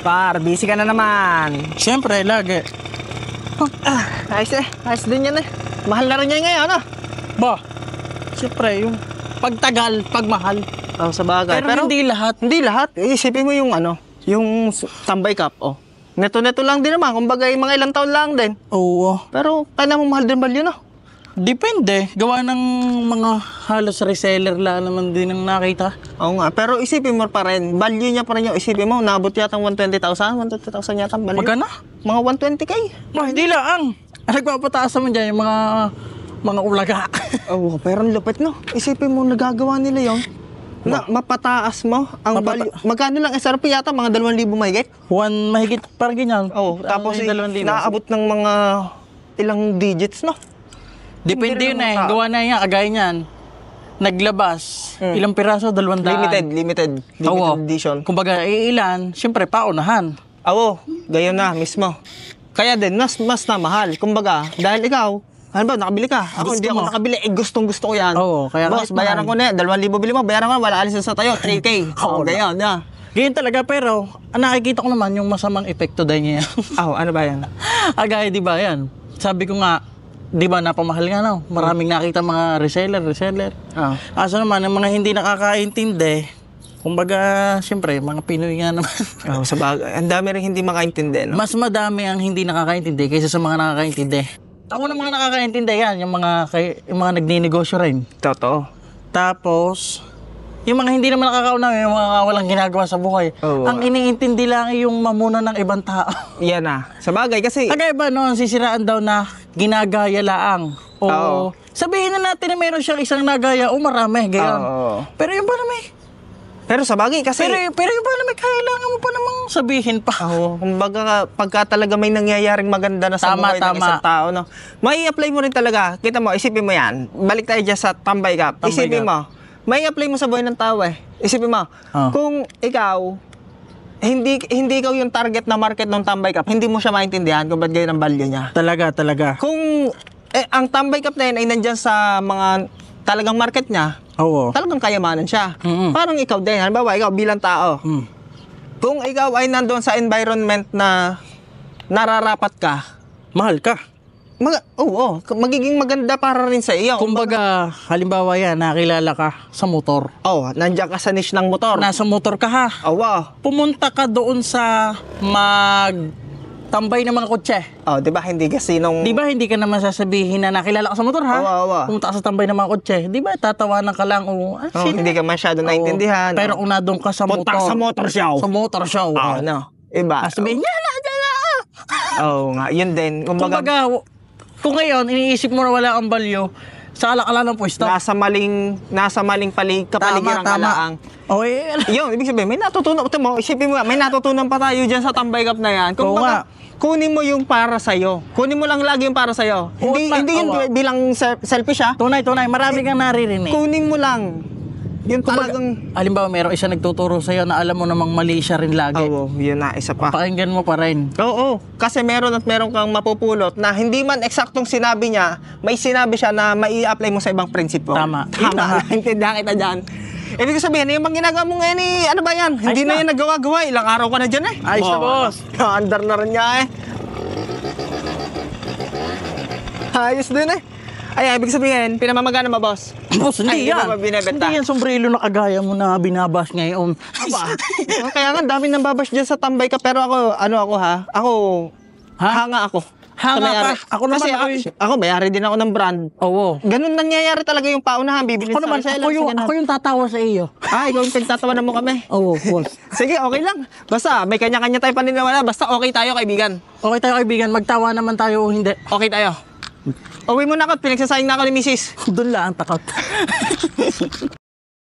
Par, busy ka na naman. Siyempre, lagi. Ayos ayos din yan Mahal na rin yan ngayon, Ba, siyempre, yung pagtagal, pagmahal. Oh, sa bagay. Pero hindi lahat. Hindi lahat. Isipin mo yung yung Tambay Cup, Neto-neto lang din naman, kumbaga yung mga ilang taon lang din. Oo. Pero kailan mo mahal din value, Depende. Gawa ng mga halos reseller lang naman din ang nakita. Oo nga, pero isipin mo pa rin, value niya pa rin yung isipin mo, naabot yata 120,000 yata ang value. Magkano? Mga 120K. Hindi lang. Nagpapataas naman dyan yung mga ulaga. Oo, pero ang lupit, Isipin mo, nagagawa nila yon na mapataas mo ang value. Magkano lang SRP yata? Mga 2,000 mahigit? Mahigit parang ganyan. Oo, tapos naabot ng mga ilang digits, Depende yun Gawa na yan, agay niyan. Naglabas. Ilang piraso? 200. Limited edition. Kumbaga, ilan, siyempre, paunahan. Oo, gayon na mismo. Kaya din, mas na mahal. Kumbaga, dahil ikaw, nakabili ka. Ako, hindi ako nakabili. Gustong-gusto ko yan. Oo, kaya boss, bayaran ko na yan. 2,000 bili mo, bayaran ko na. Wala alis sa tayo. 3K. Oo, gayon na. Ganyan talaga, pero nakikita ko naman yung masamang epekto din niya. Ano ba yan? Agay, di ba yan? Sabi ko nga, di ba napamahal nga Maraming nakita mga reseller. Kaso naman, ang mga hindi nakakaintindi, kumbaga, siyempre, mga Pinoy nga naman. Sa bagay. Ang dami rin hindi makaintindi, Mas madami ang hindi nakakaintindi kaysa sa mga nakakaintindi. Ako ng mga nakakaintindi yan, yung mga nagninegosyo rin. Totoo. Tapos, yung mga hindi naman nakakaunaw, yung mga walang ginagawa sa buhay. Ang iniintindi lang yung mamuna ng ibang tao. Yan Sa bagay kasi... Kagaya ba sisiraan daw na ginagaya laang. O sabihin na natin na meron siyang isang nagaya o marami, gayon. Pero yung ba naman Pero sa bagay kasi... Pero yung ba naman kailangan mo pa namang sabihin pa. Kumbaga pagka talaga may nangyayaring maganda na sa buhay ng isang tao, may apply mo rin talaga. Kita mo, isipin mo yan. Balik tayo dyan sa Tambay Cup. Isipin mo, may apply mo sa buhay ng tao Isipin mo, kung ikaw, hindi ikaw yung target na market ng Tambay Cup, hindi mo siya maintindihan kung ba't ganyan ang value niya. Talaga. Kung ang Tambay Cup na yun ay nandyan sa mga talagang market niya, talagang kayamanan siya. Parang ikaw din, halimbawa ikaw bilang tao. Kung ikaw ay nandoon sa environment na nararapat ka, mahal ka. Magiging maganda para rin sa iyo. Kumbaga, halimbawa yan, nakilala ka sa motor. Nandiyan ka sa niche ng motor. Nasa motor ka ha. Pumunta ka doon sa tambay ng mga kotse. Di ba hindi Di ba hindi ka naman sasabihin na nakilala ka sa motor ha? Pumunta ka sa tambay ng mga kotse. Di ba tatawanan ka lang hindi ka masyado naintindihan. Pero kung nadong ka sa motor. Punta sa motor show. Sa motor show. Iba. Sabihin niya na. Nga, yun din. Kumbaga, kung ngayon, iniisip mo na wala kang value, sa alak-ala ng pwesto. Nasa maling kapaligiran ka lang. Yun, ibig sabihin, may natutunan. Isipin mo, may natutunan pa tayo dyan sa Tambay Cup na yan. Kung kunin mo yung para sa'yo. Kunin mo lang lagi yung para sa'yo. Hindi yun bilang selfish Tunay. Marami kang naririnig. Kunin mo lang. Yun talagang... Halimbawa, mayroong isa nagtuturo sa'yo na alam mo namang mali siya rin lagi. Yun isa pa. Pakinggan mo pa rin. Kasi meron kang mapupulot na hindi man eksaktong sinabi niya, may sinabi siya na mai-apply mo sa ibang prinsipyo. Tama. Naintindihan kita dyan. Ibig sabihin, yung mga ginagawa mo ngayon, ano ba yan? Hindi na yan nagawa-gawa. Ilang araw ka na dyan Ayos na, boss. Andar na rin niya Ayos din ibig sabihin, pinamamagana mo, boss? Boss, hindi yan. Hindi yan sombrero na kagaya mo na binabash ngayon. Kaya nga, dami nang babash dyan sa Tambay Cup. Pero ako, hanga ako. Hanga ka? Ako naman ako, mayari din ako ng brand. Ganun nangyayari talaga yung paunahan. Bibili ako naman, ako yung tatawa sa iyo. Ikaw yung pinagtatawa na mo kami. Boss. Sige, okay lang. Basta, may kanya-kanya tayo paniniwala. Basta okay tayo, kaibigan. Okay tayo, kaibigan. Magtawa naman tayo o hindi. Okay tayo. Uwi mo na ako. Pinagsasayang na ako ni Mrs. Doon lang ang takot.